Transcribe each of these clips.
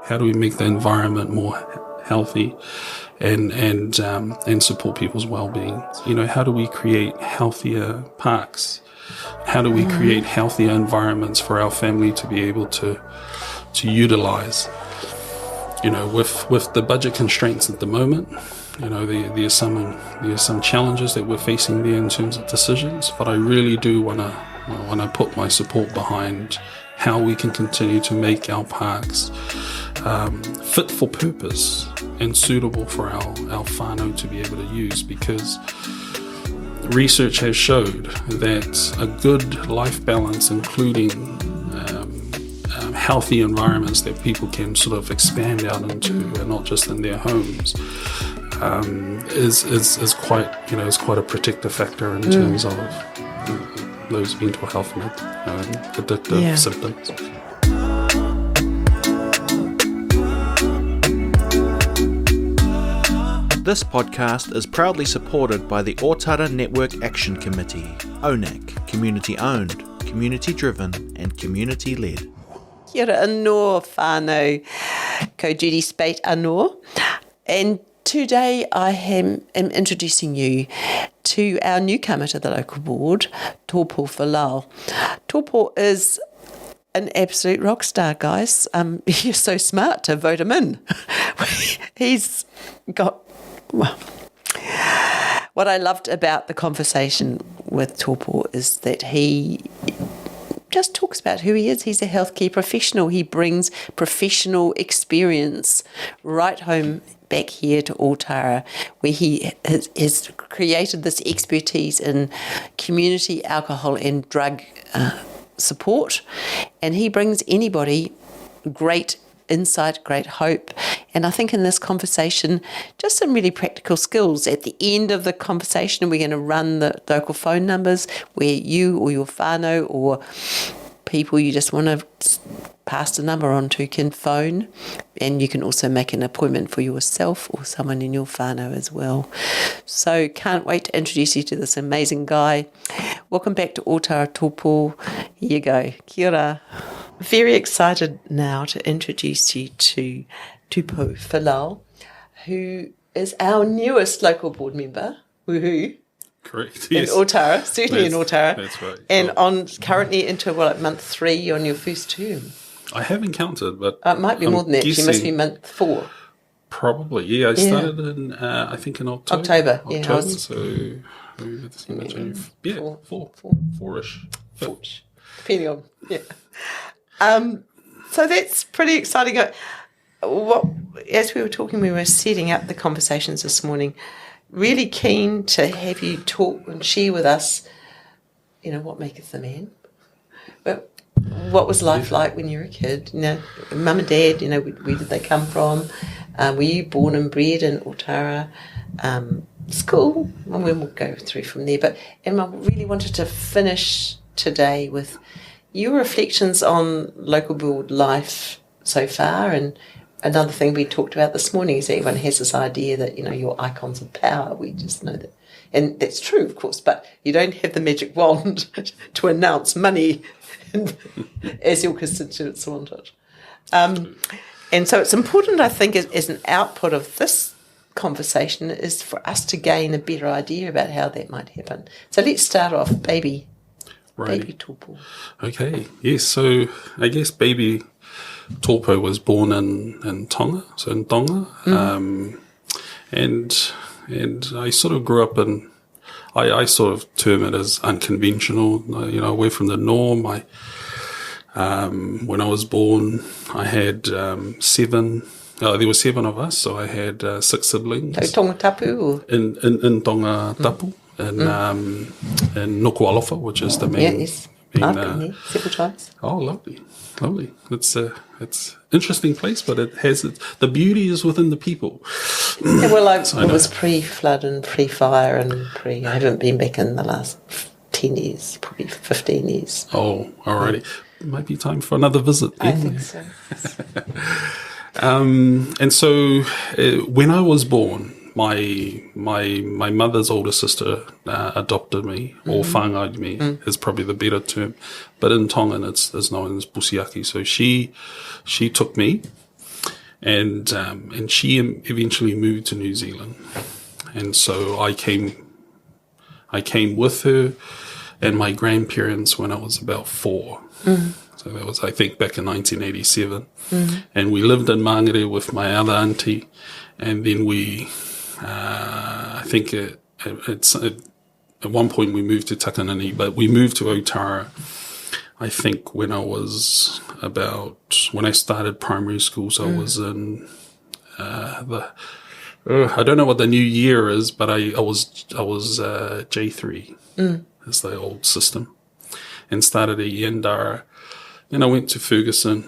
How do we make the environment more healthy and support people's well-being? How do we create healthier parks? How do we create healthier environments for our family to be able to utilize? With the budget constraints at the moment, there's some challenges that we're facing there in terms of decisions, but I really do want to put my support behind how we can continue to make our parks fit for purpose and suitable for our whānau to be able to use, because research has showed that a good life balance, including healthy environments that people can sort of expand out into, and not just in their homes, is quite a protective factor in terms of those mental health and addictive symptoms. This podcast is proudly supported by the Ōtara Network Action Committee, ONAC, community-owned, community-driven and community-led. Kia ora anō whānau, ko Judy Spate anō. And today I am introducing you to our newcomer to the local board, Topou Folau. Topou is an absolute rock star, guys. You're so smart to vote him in. He's got... Well, what I loved about the conversation with Topou is that he just talks about who he is. He's a healthcare professional. He brings professional experience right home back here to Ōtara, where he has created this expertise in community alcohol and drug support. And he brings anybody great insight, great hope. And I think in this conversation, just some really practical skills. At the end of the conversation, we're going to run the local phone numbers where you or your whānau or people you just want to pass the number on to can phone. And you can also make an appointment for yourself or someone in your whānau as well. So can't wait to introduce you to this amazing guy. Welcome back to Ōtara, Topou. Here you go. Kia ora. Very excited now to introduce you to Topou Folau, who is our newest local board member. Woohoo! Correct. In Yes. Ōtara, certainly in Ōtara. That's right. And on currently into month 3 on your first term. I haven't counted, but It might be more than that. You must be month 4. Probably. Yeah, I started in I think in October. October. Yeah, so December, January. Yeah, four-ish. Depending on so that's pretty exciting. As we were talking, we were setting up the conversations this morning. Really keen to have you talk and share with us, what maketh the man. But what was life like when you were a kid? Mum and dad, where did they come from? Were you born and bred in Ōtara? School? And we'll go through from there. And I really wanted to finish today with your reflections on local board life so far. And another thing we talked about this morning is that everyone has this idea that, you're icons of power. We just know that. And that's true, of course, but you don't have the magic wand to announce money as your constituents want it. And so it's important, I think, as an output of this conversation is for us to gain a better idea about how that might happen. So let's start off, baby Topou. Okay, yes. So I guess baby Topou was born in Tonga, so in Tonga, and I sort of grew up in. I sort of term it as unconventional. Away from the norm. When I was born, I had 7. There were 7 of us, so I had 6 siblings. So Tonga Tapu? In Tonga Tapu. In Nuku'alofa, which is the main... Yes, I've been there several times. Oh, lovely. It's interesting place, but it has the beauty is within the people. Yeah, well, it was pre-flood and pre-fire and I haven't been back in the last 10 years, probably 15 years. Oh, alrighty. It might be time for another visit. I think so. And so when I was born, my mother's older sister adopted me, or whāngai me is probably the better term, but in Tongan it's known as pusiaki. So she took me, and she eventually moved to New Zealand, and so I came with her and my grandparents when I was about 4. So that was, I think, back in 1987. And we lived in Mangere with my other auntie, and then we, I think at one point we moved to Takanini, but we moved to Ōtara, I think, when I started primary school. So I was in I don't know what the new year is, but I was J3 is the old system, and started at Yandara. Then I went to Ferguson,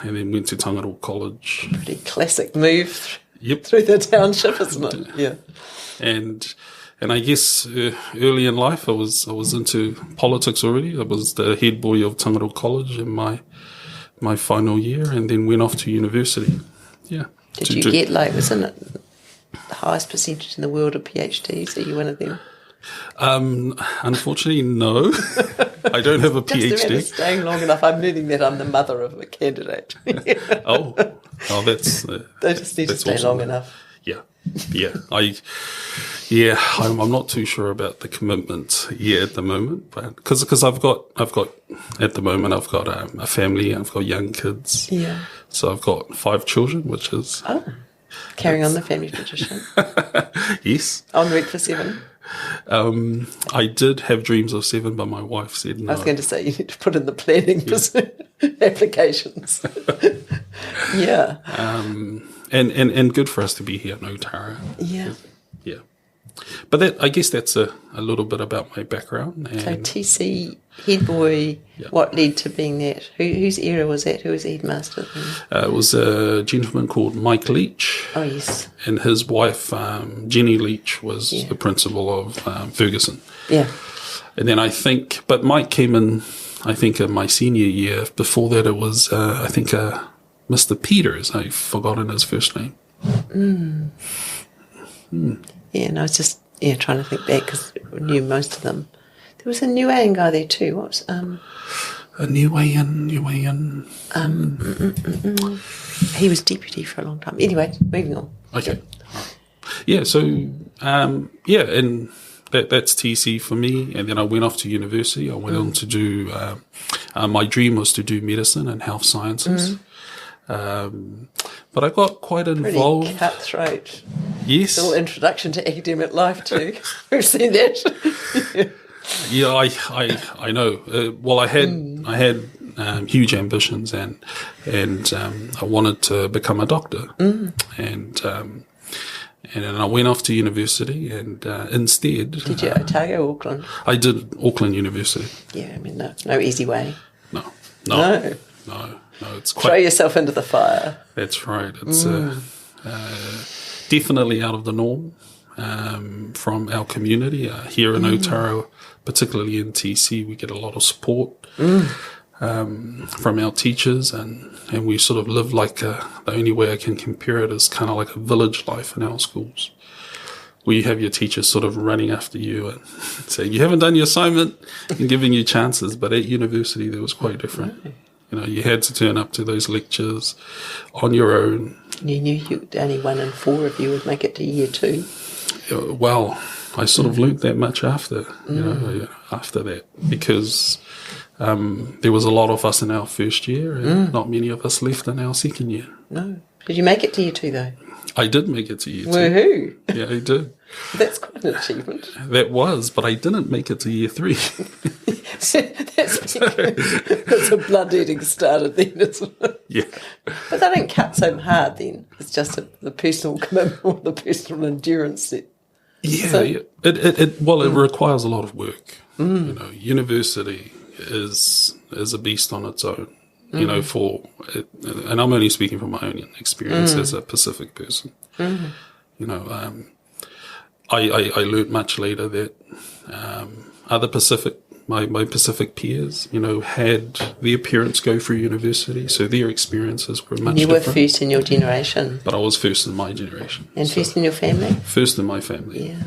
and then went to Tangaroa College. Pretty classic move Yep. through the township, isn't it? Yeah. And I guess early in life I was into politics already. I was the head boy of Tangaroa College in my final year, and then went off to university. Yeah. Did you get, like, wasn't it the highest percentage in the world of PhDs? Are you one of them? Unfortunately, no. I don't have a PhD. Just remember staying long enough. I'm learning that I'm the mother of a candidate. Oh, that's. They just need to stay awesome. long enough. Yeah. I'm not too sure about the commitment at the moment, but because I've got at the moment I've got a family, I've got young kids. Yeah. So I've got 5 children, which is carrying on the family tradition. Yes. En route for 7. I did have dreams of 7, but my wife said no. I was going to say you need to put in the planning applications. Yeah. And good for us to be here in Ōtara. Yeah. Yeah. But I guess that's a little bit about my background. And So TC head boy, what led to being that? Whose era was that? Who was the headmaster then? It was a gentleman called Mike Leach. Oh, yes. And his wife, Jenny Leach, was the principal of Ferguson. Yeah. And then but Mike came in, I think, in my senior year. Before that, it was, I think, Mr. Peters. I've forgotten his first name. Yeah, and I was just trying to think back because I knew most of them. There was a Niuean guy there too. What's A Niuean. He was deputy for a long time. Anyway, moving on. Okay. Yeah. So and that's TC for me. And then I went off to university. I went on to do. My dream was to do medicine and health sciences. But I got quite involved. Pretty cutthroat. Yes. Little introduction to academic life too. We've seen that. Yeah, I know. Well, I had huge ambitions, and I wanted to become a doctor, and then I went off to university, and instead. Did you Otago, Auckland? I did Auckland University. Yeah, I mean no easy way. No, it's quite. Throw yourself into the fire. That's right. It's definitely out of the norm from our community here in Ōtara, particularly in TC. We get a lot of support from our teachers, and we sort of live like the only way I can compare it is kind of like a village life in our schools, where you have your teachers sort of running after you and saying, you haven't done your assignment, and giving you chances. But at university, that was quite different. You know, you had to turn up to those lectures on your own. You knew only 1 in 4 of you would make it to year 2. Well, I sort of learnt that much after that, because there was a lot of us in our first year, and not many of us left in our second year. No. Did you make it to year 2 though? I did make it to year 2. Woohoo! Yeah, I did. That's quite an achievement. That was, but I didn't make it to year 3. That's a blood-eating starter then, isn't it? Yeah. But they don't cut so hard then. It's just the personal commitment or the personal endurance that... Yeah. It requires a lot of work. You know, university is a beast on its own. You know, and I'm only speaking from my own experience as a Pacific person. You know, I learned much later that other Pacific, my Pacific peers, you know, had their parents go through university, so their experiences were much different. You were first in your generation. But I was first in my generation. And first in your family? First in my family. Yeah.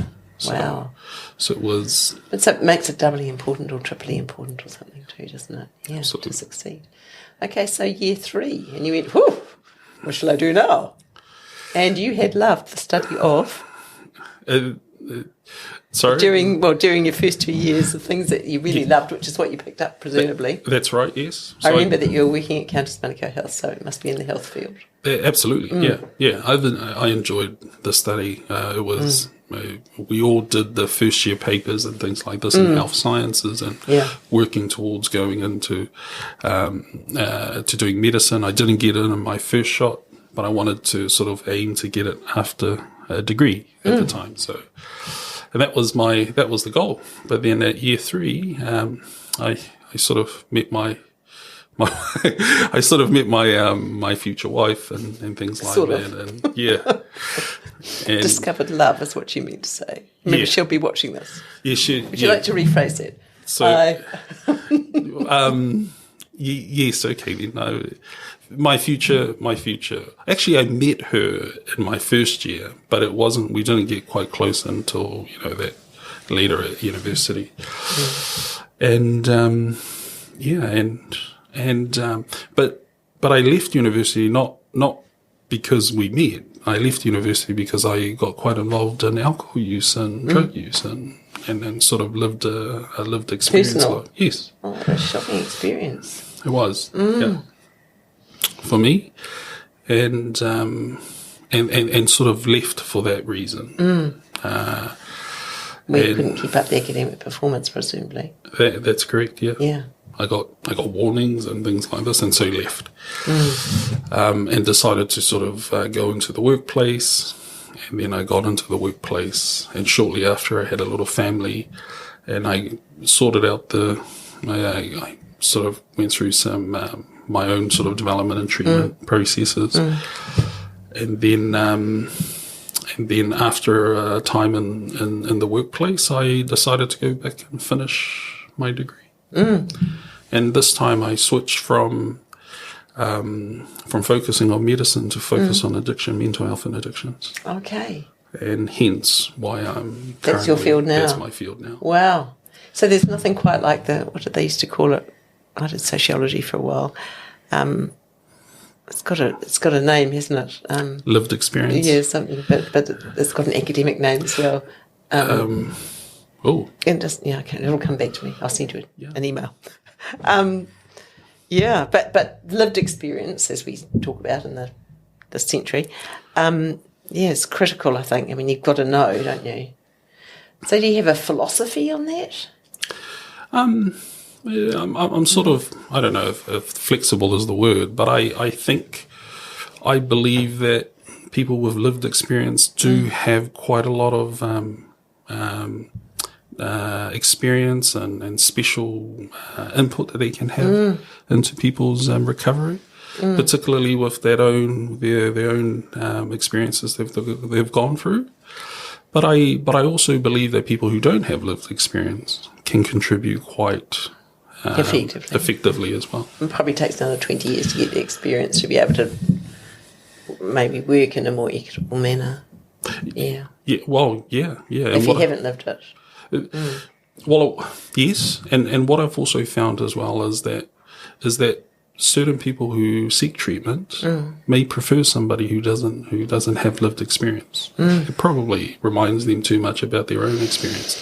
Wow. So it was... But so it makes it doubly important or triply important or something too, doesn't it? Yeah, absolutely. To succeed. Okay, so year 3, and you went, whoo, what shall I do now? And you had loved the study of... Sorry? During your first 2 years, the things that you really loved, which is what you picked up, presumably. That's right, yes. I remember that you were working at Counters Manukau Health, so it must be in the health field. Absolutely, yeah. I enjoyed the study. It was... we all did the first year papers and things like this in health sciences and working towards going into to doing medicine. I didn't get in my first shot, but I wanted to sort of aim to get it after a degree at the time. So, and that was the goal. But then at year 3, I sort of met my my future wife and things like sort that. of. And yeah. And discovered love is what you meant to say. Maybe she'll be watching this. Yeah, Would you like to rephrase it? So, yes, okay then. No, my future. Actually, I met her in my first year, but it wasn't. We didn't get quite close until that later at university. And but I left university not because we met. I left university because I got quite involved in alcohol use and drug use and sort of lived a lived experience. Personal. Yes. Oh, what a shocking experience. It was. Yeah. For me. And sort of left for that reason. We couldn't keep up the academic performance, presumably. That's correct, yeah. Yeah. I got warnings and things like this, and so left, and decided to sort of go into the workplace. And then I got into the workplace, and shortly after, I had a little family, and I sorted out I sort of went through some my own sort of development and treatment processes, and then after a time in the workplace, I decided to go back and finish my degree. And this time I switched from focusing on medicine to focus on addiction, mental health and addictions. Okay. And hence why I'm That's your field now? That's my field now. Wow. So there's nothing quite like what did they used to call it? I did sociology for a while. It's got a name, hasn't it? Lived experience. Yeah, something, but it's got an academic name as well. Oh. And just, it'll come back to me. I'll send you an email. But lived experience, as we talk about in this century, it's critical, I think. I mean, you've got to know, don't you? So do you have a philosophy on that? I'm sort of, I don't know if flexible is the word, but I believe that people with lived experience do have quite a lot of experience and special input that they can have into people's recovery, particularly with their own experiences they've gone through. But I also believe that people who don't have lived experience can contribute quite effectively as well. It probably takes another 20 years to get the experience to be able to maybe work in a more equitable manner. Yeah. Yeah. Well, yeah. If you haven't lived it. Well, yes, and what I've also found as well is that certain people who seek treatment may prefer somebody who doesn't have lived experience. It probably reminds them too much about their own experience.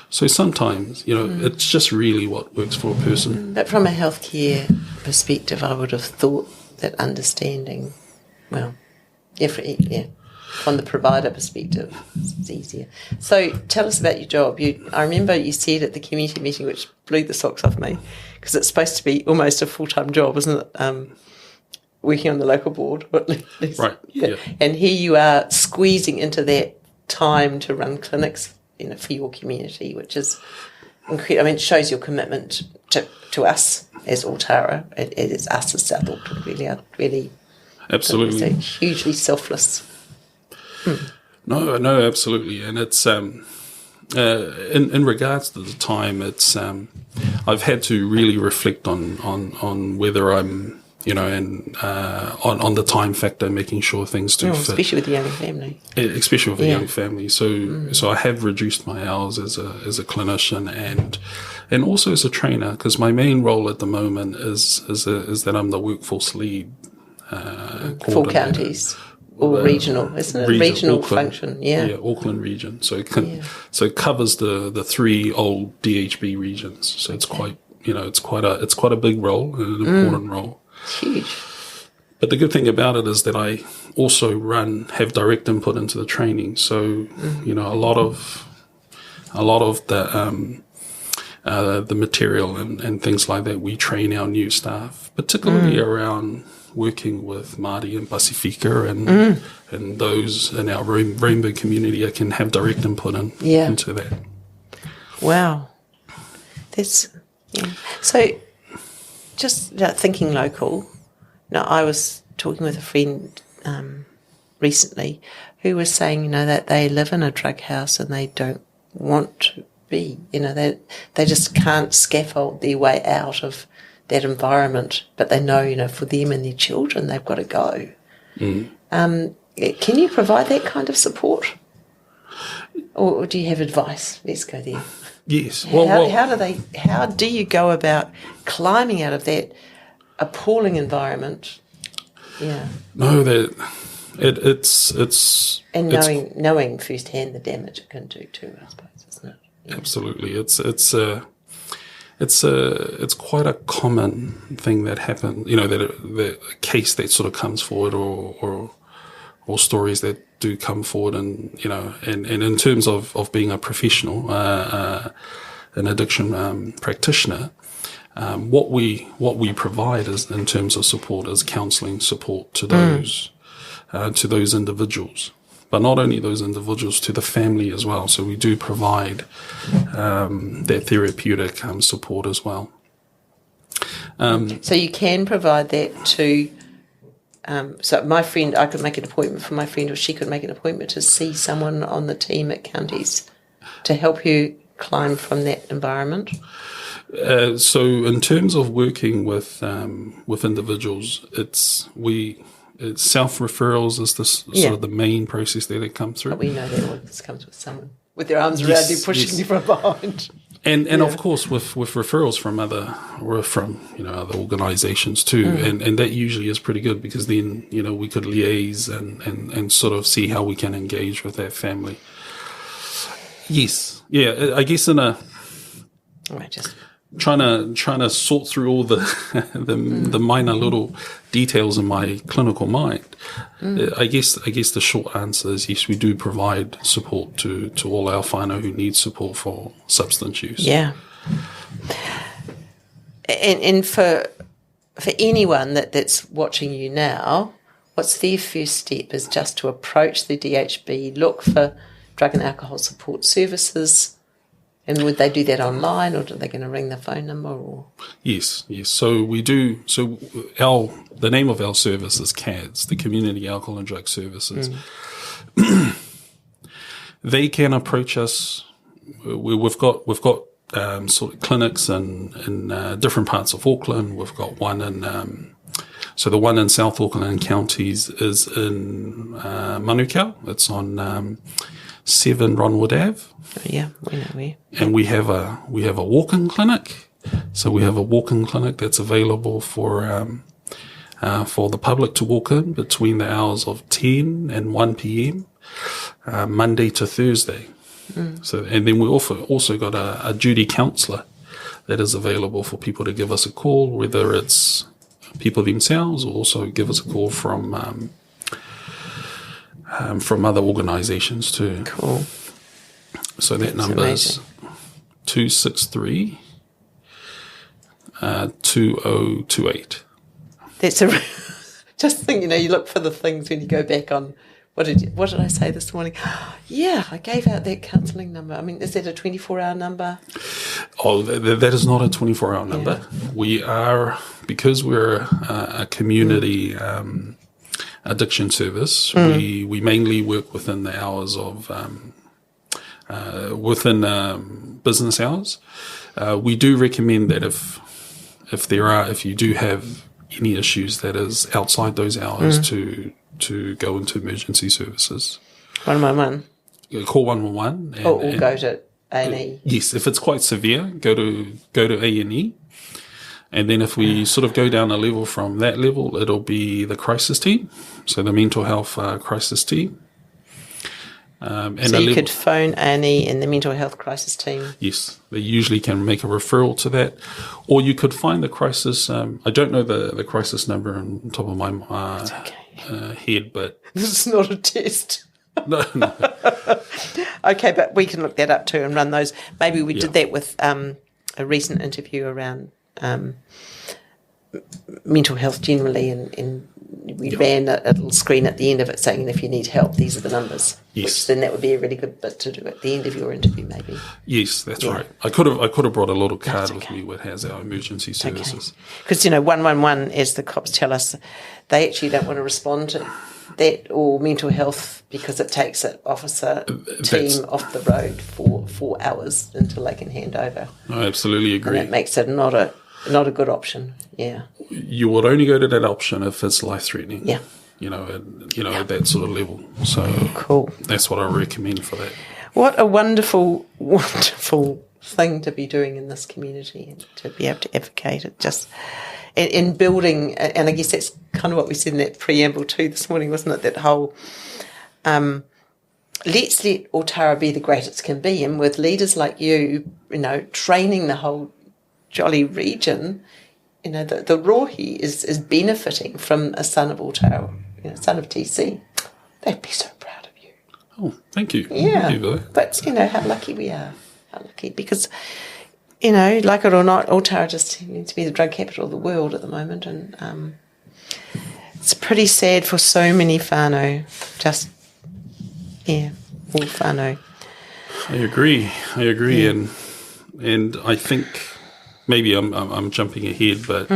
So sometimes, it's just really what works for a person. But from a healthcare perspective, I would have thought that understanding, from the provider perspective, it's easier. So tell us about your job. I remember you said at the community meeting, which blew the socks off me, because it's supposed to be almost a full-time job, isn't it? Working on the local board, or at least. Right. Yeah. And here you are squeezing into that time to run clinics, for your community, which is incredible. I mean, it shows your commitment to us as Ōtara. It is us as South Auckland, really. Absolutely. It's hugely selfless. No, absolutely, and it's in regards to the time, it's I've had to really reflect on whether I'm on the time factor, making sure things do fit, especially with a young family. Especially with a young family, so I have reduced my hours as a clinician and also as a trainer, because my main role at the moment is that I'm the workforce lead. Full counties or regional, isn't it? Regional Auckland, function, yeah. Auckland region. So it covers the 3 old DHB regions. So it's quite it's quite a big role and an important role. It's huge. But the good thing about it is that I also have direct input into the training. So a lot of the material and things like that, we train our new staff, particularly around working with Māori and Pasifika and those in our rainbow community. I can have direct input into that. Wow. So just thinking local, now I was talking with a friend recently who was saying, that they live in a drug house and they don't want to be, they just can't scaffold their way out of that environment, but they know, for them and their children, they've got to go. Can you provide that kind of support? Or do you have advice? Let's go there. Yes. How do you go about climbing out of that appalling environment? Yeah. No, it's knowing firsthand the damage it can do too, I suppose, isn't it? Yeah. Absolutely. It's quite a common thing that happens, the case that sort of comes forward or stories that do come forward and in terms of being a professional, an addiction practitioner, what we provide is in terms of support is counselling support to those individuals. But not only those individuals, to the family as well. So we do provide that therapeutic support as well. So you can provide that to. So my friend, I could make an appointment for my friend, or she could make an appointment to see someone on the team at Counties to help you climb from that environment. So in terms of working with individuals, self-referrals is sort of the main process that it comes through. But we know that always comes with someone with their arms around you, pushing you from behind. And of course with referrals from other organisations too, and that usually is pretty good because then we could liaise and sort of see how we can engage with that family. Yes, yeah, I guess trying to sort through all the minor little details in my clinical mind. I guess the short answer is yes, we do provide support to all our whānau who need support for substance use. Yeah. And for anyone that's watching you now, what's their first step is just to approach the DHB, look for drug and alcohol support services. And would they do that online, or are they going to ring the phone number? Or? Yes. So we do. So the name of our service is CADS, the Community Alcohol and Drug Services. They can approach us. We've got sort of clinics in different parts of Auckland. We've got one in. So the one in South Auckland and Counties is in Manukau. It's on 7 Ronwood Ave. Yeah, we know where. And we have a walk-in clinic. So we have a walk-in clinic that's available for the public to walk in between the hours of 10 and 1 p.m. Monday to Thursday. So, and then we also got a duty counsellor that is available for people to give us a call, whether it's people themselves or also give us a call from other organisations too. Cool. So that number is 263 2028. That's just think, you look for the things when you go back on. What did I say this morning? Yeah, I gave out that counselling number. I mean, is that a 24-hour number? Oh, that is not a 24-hour number. Yeah. We are, because we're a community addiction service, we mainly work within the hours of within business hours. We do recommend that if you do have any issues that is outside those hours to go into emergency services. 111. Call 111. Or go to A&E. Yes, if it's quite severe, go to A&E. And then if we sort of go down a level from that level, it'll be the crisis team, so the mental health crisis team. And so you could phone A&E and the mental health crisis team? Yes, they usually can make a referral to that. Or you could find the crisis, I don't know the crisis number on top of my head, but... This is not a test. No. Okay, but we can look that up too and run those. Maybe we did that with a recent interview around mental health generally, and we ran a little screen at the end of it saying if you need help, these are the numbers. Yes. Which then that would be a really good bit to do at the end of your interview, maybe. Yes, that's right. I could have brought a little card with me that has our emergency services. Because 111, as the cops tell us, they actually don't want to respond to that or mental health because it takes an officer team off the road for 4 hours until they can hand over. I absolutely agree. And that makes it not a good option. Yeah. You would only go to that option if it's life-threatening. Yeah. At that sort of level. So cool. That's what I recommend for that. What a wonderful, wonderful thing to be doing in this community and to be able to advocate it just in building, and I guess that's kind of what we said in that preamble too this morning, wasn't it? That whole let's let Ōtara be the great it can be, and with leaders like you, training the whole jolly region, the rohi is benefiting from a son of Ōtara, son of TC. They'd be so proud of you. Oh, thank you. Yeah, thank you, but how lucky we are. How lucky, because like it or not, Ōtara just seems to be the drug capital of the world at the moment, and it's pretty sad for so many whānau. All whānau. I agree, and I think maybe I'm jumping ahead, but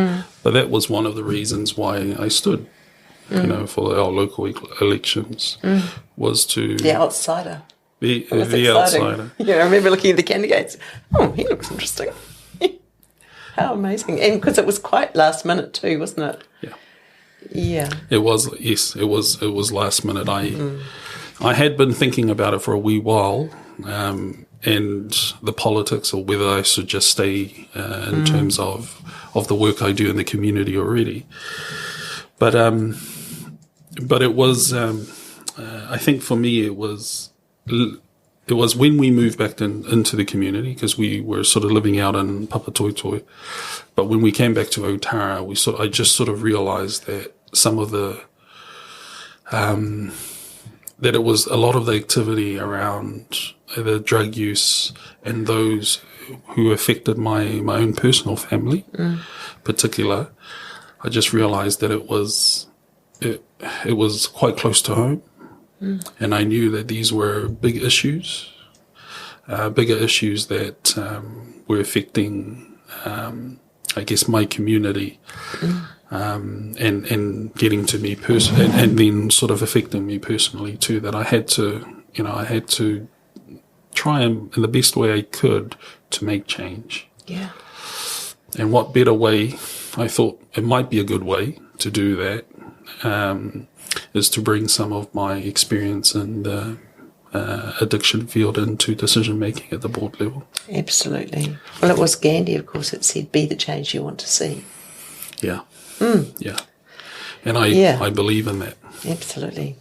that was one of the reasons why I stood, for our local elections, was to the outsider. The outsider. Yeah, I remember looking at the candidates. Oh, he looks interesting. How amazing. And because it was quite last minute too, wasn't it? Yeah. Yeah. It was, yes, it was last minute. I had been thinking about it for a wee while, and the politics, or whether I should just stay in terms of the work I do in the community already. But it was, I think for me it was when we moved back into the community, because we were sort of living out in Papatoetoe. But when we came back to Ōtara, I just sort of realised that some of the that it was a lot of the activity around the drug use and those who affected my own personal family, particular. I just realised that it was quite close to home. And I knew that these were big issues, bigger issues that were affecting, I guess, my community, and getting to me personally, and then sort of affecting me personally too. That I had to try in the best way I could to make change. Yeah. And what better way? I thought it might be a good way to do that. Is to bring some of my experience in the addiction field into decision making at the board level. Absolutely. Well, it was Gandhi, of course, that said, "Be the change you want to see." Yeah. Yeah. And I believe in that. Absolutely.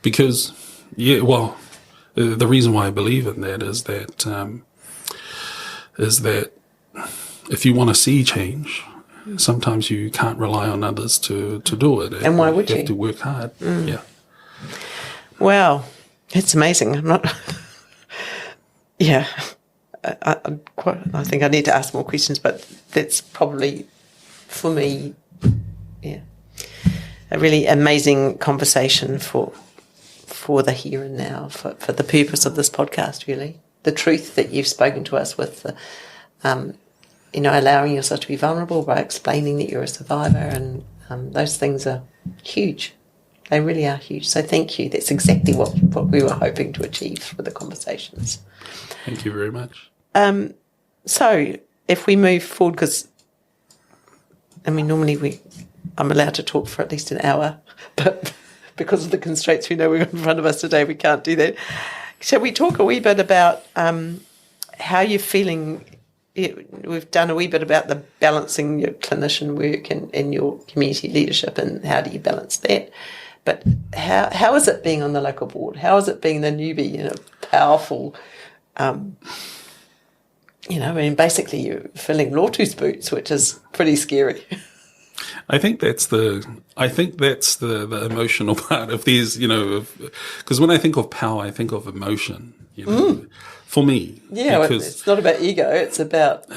Because, the reason why I believe in that is that if you want to see change, sometimes you can't rely on others to do it. And why would you? You have to work hard. Yeah. Wow. It's amazing. I'm not... Yeah. I think I need to ask more questions, but that's probably, for me, a really amazing conversation for the here and now, for the purpose of this podcast, really. The truth that you've spoken to us with, allowing yourself to be vulnerable by explaining that you're a survivor, and those things are huge. They really are huge. So thank you. That's exactly what we were hoping to achieve with the conversations. Thank you very much. So if we move forward, because, normally I'm allowed to talk for at least an hour, but because of the constraints we know we've got in front of us today, we can't do that. Shall we talk a wee bit about how you're feeling we've done a wee bit about the balancing your clinician work and your community leadership, and how do you balance that. But how is it being on the local board? How is it being the newbie in a powerful, basically you're filling Lotu's boots, which is pretty scary. I think that's the emotional part of these, because when I think of power, I think of emotion, for me. Yeah, it's not about ego. It's about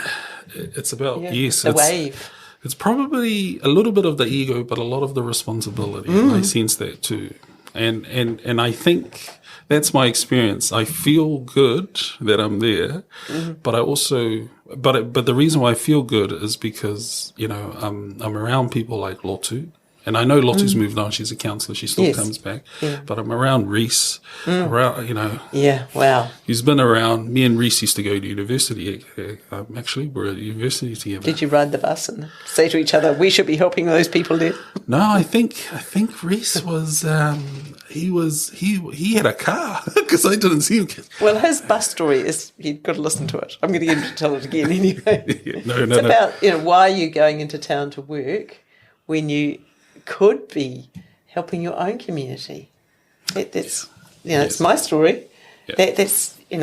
the wave. It's probably a little bit of the ego, but a lot of the responsibility. I sense that too. And I think that's my experience. I feel good that I'm there, but I also, but the reason why I feel good is because, I'm around people like Lotu. And I know Lotu's moved on. She's a counsellor. She still comes back. Yeah. But I'm around Reese. Yeah, wow. He's been around. Me and Reese used to go to university. Actually, we're at university together. Did you ride the bus and say to each other, we should be helping those people there? No, I think Reese was, he had a car because I didn't see him. Well, his bus story is, you've got to listen to it. I'm going to get him to tell it again anyway. It's about, why are you going into town to work when you could be helping your own community. It's it's my story. Yeah. That's you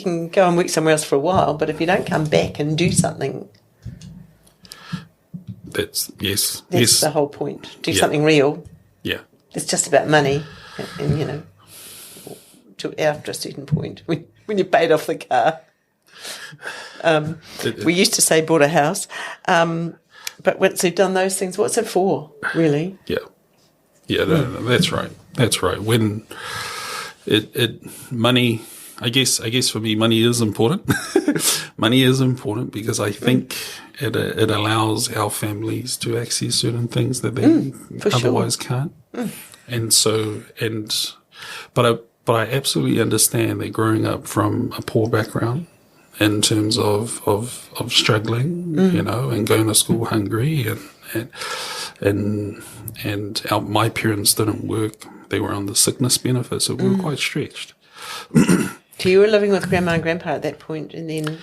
can go and work somewhere else for a while, but if you don't come back and do something, that's the whole point. Do something real. Yeah, it's just about money, and to after a certain point when you paid off the car. We used to say bought a house. But once you've done those things, what's it for, really? Yeah, no, that's right. That's right. When money, I guess for me, money is important. Money is important because I think it allows our families to access certain things that they otherwise can't. And so, but I absolutely understand that growing up from a poor background, in terms of struggling, and going to school hungry, and my parents didn't work; they were on the sickness benefit, so we were quite stretched. So you were living with grandma and grandpa at that point, and then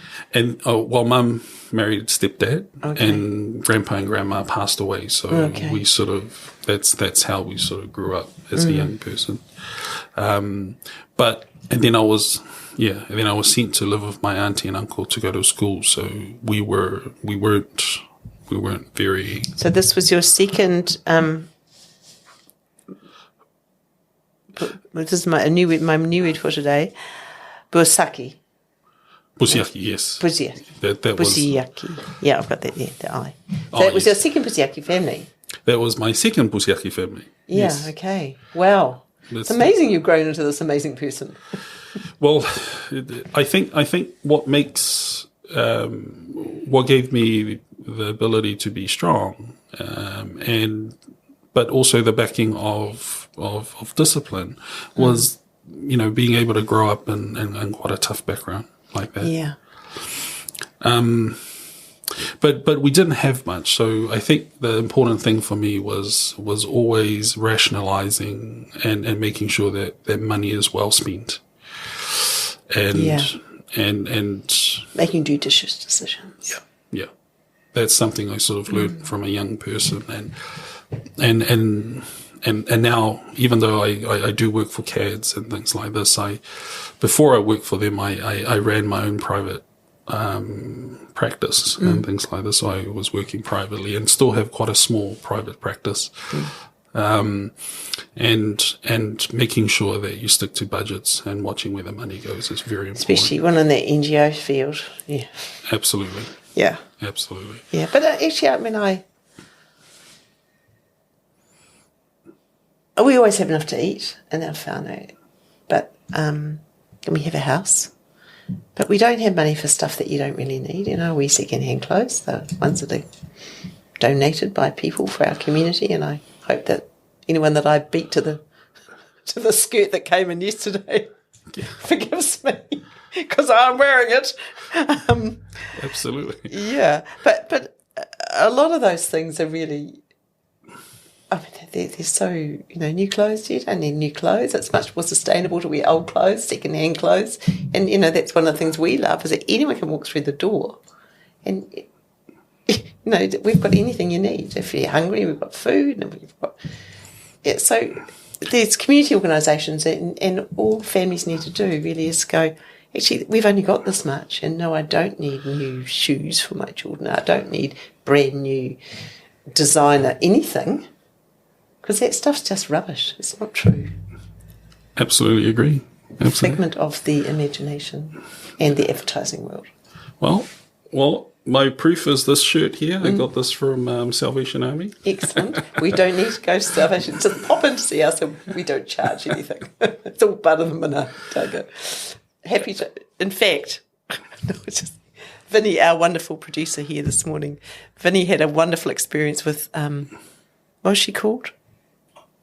Mum married stepdad, and grandpa and grandma passed away, so we sort of that's how we sort of grew up as a young person. And then I was sent to live with my auntie and uncle to go to school. So we weren't very. So this was your second. This is my new word for today. Busiaki. Busiaki, yes. Busiaki. That Busiaki. Yeah, I've got that there. The I. So that was your second Busiaki family. That was my second Busiaki family. Yeah. Yes. Okay. Wow. It's amazing you've grown into this amazing person. Well, I think what gave me the ability to be strong, but also the backing of discipline was, being able to grow up in quite a tough background like that. Yeah. But we didn't have much, so I think the important thing for me was always rationalizing and making sure that money is well spent, and making judicious decisions. Yeah, that's something I sort of learned from a young person, and now, even though I do work for CADs and things like this, before I worked for them, I ran my own private practice and things like this. So I was working privately and still have quite a small private practice. And making sure that you stick to budgets and watching where the money goes is very important. Especially one in the NGO field. Yeah. Absolutely. Yeah. Absolutely. Yeah. But actually, we always have enough to eat in our whānau. But we have a house. But we don't have money for stuff that you don't really need. We second-hand clothes, the ones that are donated by people for our community, and I hope that anyone that I beat to the skirt that came in yesterday forgives me because I'm wearing it. Absolutely. Yeah, but a lot of those things are really I mean, they're so, new clothes. You don't need new clothes. It's much more sustainable to wear old clothes, second-hand clothes. And, that's one of the things we love is that anyone can walk through the door and, we've got anything you need. If you're hungry, we've got food. And we've got... Yeah, so there's community organisations and all families need to do really is go, actually, we've only got this much. And no, I don't need new shoes for my children. I don't need brand new designer anything. Because that stuff's just rubbish. It's not true. Absolutely agree. Absolutely. Figment of the imagination and the advertising world. Well, my proof is this shirt here. I got this from Salvation Army. Excellent. We don't need to go to Salvation. Just pop in to see us and we don't charge anything. It's all part of the mana. Happy to... In fact, Vinny, our wonderful producer here this morning, Vinny had a wonderful experience with... what was she called?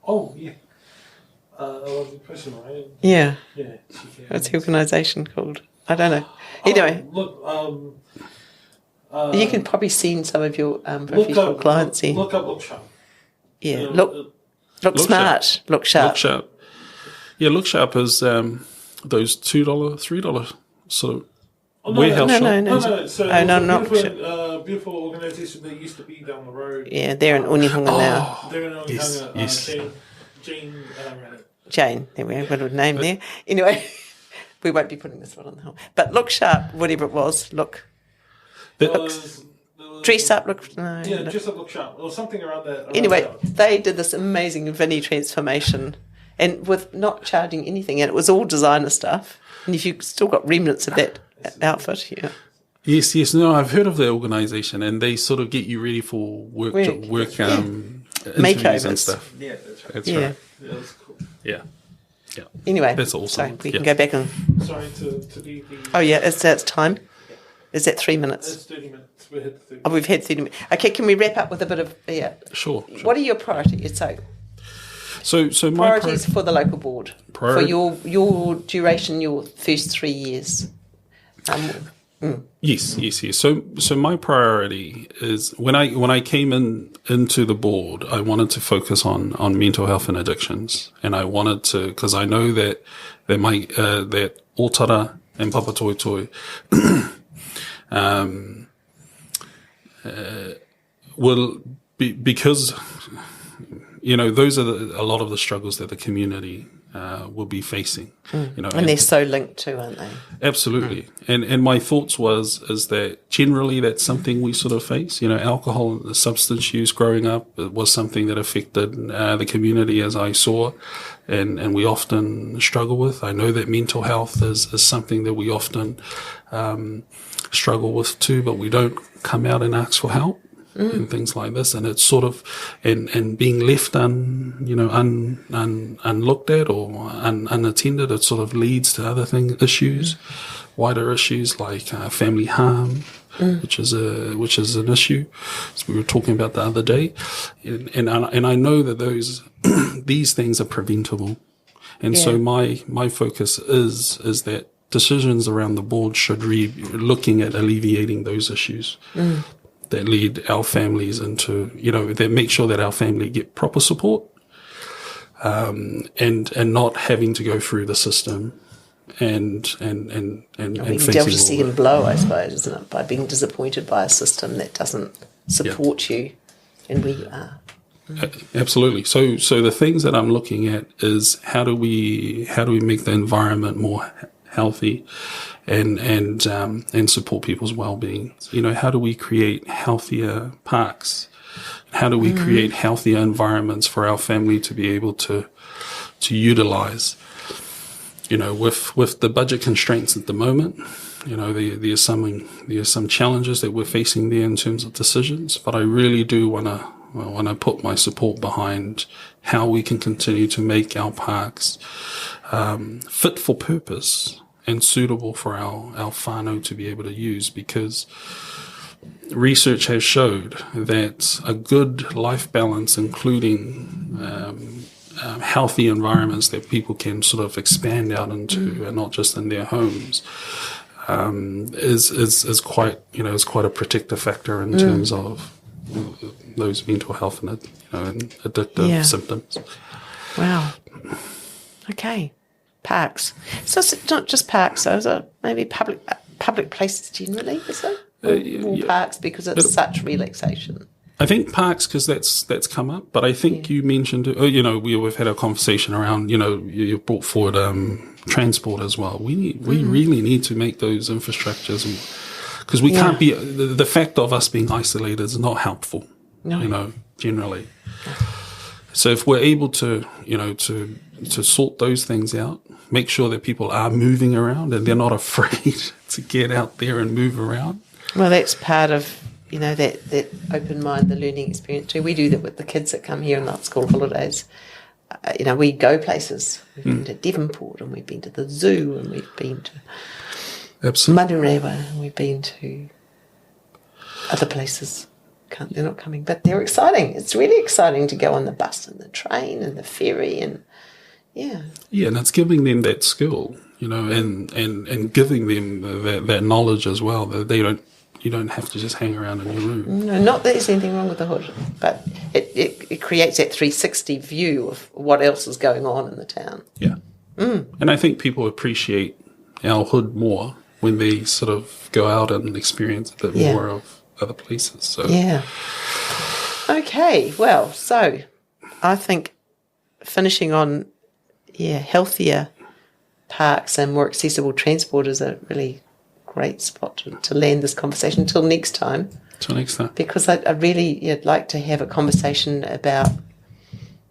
Oh, yeah. The person, right? Yeah. Yeah. What's the organisation called? I don't know. Anyway. You can probably see some of your professional clients here. Look sharp. Yeah. Look smart. Sharp. Look sharp. Look sharp. Yeah, Look Sharp is those $2, $3 sort of warehouse shop. No. So not beautiful organisation that used to be down the road. Yeah, they're in Onehunga now. They're in Onehunga. Yes. Jane, there we have got a name there. Anyway, we won't be putting this one on the whole. But Look Sharp, whatever it was, dress up, dress up, look sharp, or something around that. Anyway, they did this amazing Vinny transformation, and with not charging anything, and it was all designer stuff. And if you've still got remnants of that outfit, yeah. Yes. No, I've heard of the organisation, and they sort of get you ready for work interviews makeovers and stuff. Yeah, that's right. That's right. Yeah, that's cool. Yeah. Anyway, that's awesome. Sorry, we can go back and. Sorry to be the. Oh yeah, it's time. Is that 3 minutes? It's 30 minutes. We had 30 minutes. Oh, we've had 30 minutes. Okay, can we wrap up with a bit of Sure. What are your priorities? So my priorities for the local board for your duration, your first 3 years. Yes. So my priority is when I came into the board, I wanted to focus on mental health and addictions, and I wanted to because I know that that Ōtara and Papatoetoe will be because those are a lot of the struggles that the community will be facing. And they're so linked too, aren't they? Absolutely. And my thoughts is that generally that's something we sort of face. Alcohol and substance use growing up was something that affected the community as I saw, and we often struggle with. I know that mental health is something that we often struggle with too, but we don't come out and ask for help. And things like this, and it's sort of and being left unlooked at or unattended, it sort of leads to other issues, wider issues like family harm, which is an issue, as we were talking about the other day, and I know that these things are preventable, and so my focus is that decisions around the board should be looking at alleviating those issues. That lead our families into, that make sure that our family get proper support, and not having to go through the system and being facing dealt to see and blow, I suppose, isn't it? By being disappointed by a system that doesn't support you and where you are. Absolutely. So the things that I'm looking at is how do we make the environment more healthy and support people's well-being. How do we create healthier parks? How do we create healthier environments for our family to be able to utilize? With the budget constraints at the moment, there's some challenges that we're facing there in terms of decisions, but I really do want to put my support behind how we can continue to make our parks fit for purpose and suitable for our whānau to be able to use, because research has showed that a good life balance, including healthy environments that people can sort of expand out into and not just in their homes, is quite a protective factor in terms of those mental health and and addictive symptoms. Wow. Okay. Parks. So it's not just parks, so is it maybe public places generally, is it? More parks because it's such relaxation. I think parks, because that's come up, but I think you mentioned, we've had a conversation around, you've brought forward transport as well. We really need to make those infrastructures, because we can't be, the fact of us being isolated is not helpful, generally. So if we're able to, to sort those things out, make sure that people are moving around and they're not afraid to get out there and move around. Well, that's part of, that open mind, the learning experience too. We do that with the kids that come here on the school holidays. We go places. We've been to Devonport, and we've been to the zoo, and we've been to Manurewa, and we've been to other places. They're not coming, but they're exciting. It's really exciting to go on the bus and the train and the ferry, and and it's giving them that skill, and giving them that knowledge as well, that you don't have to just hang around in your room. No, not that there's anything wrong with the hood, but it creates that 360 view of what else is going on in the town. Yeah. And I think people appreciate our hood more when they sort of go out and experience a bit more of other places. So. Yeah. Okay, well, so I think finishing on healthier parks and more accessible transport is a really great spot to land this conversation until next time. Because I really like to have a conversation about,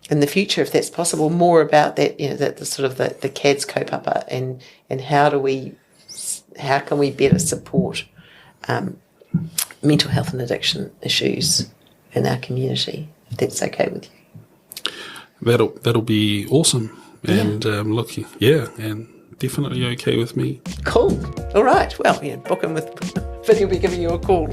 in the future, if that's possible, more about that, that the sort of the CADS kaupapa and how can we better support mental health and addiction issues in our community, if that's okay with you. That'll be awesome. And and definitely okay with me. Cool. All right. Well, book in with Vinny will be giving you a call.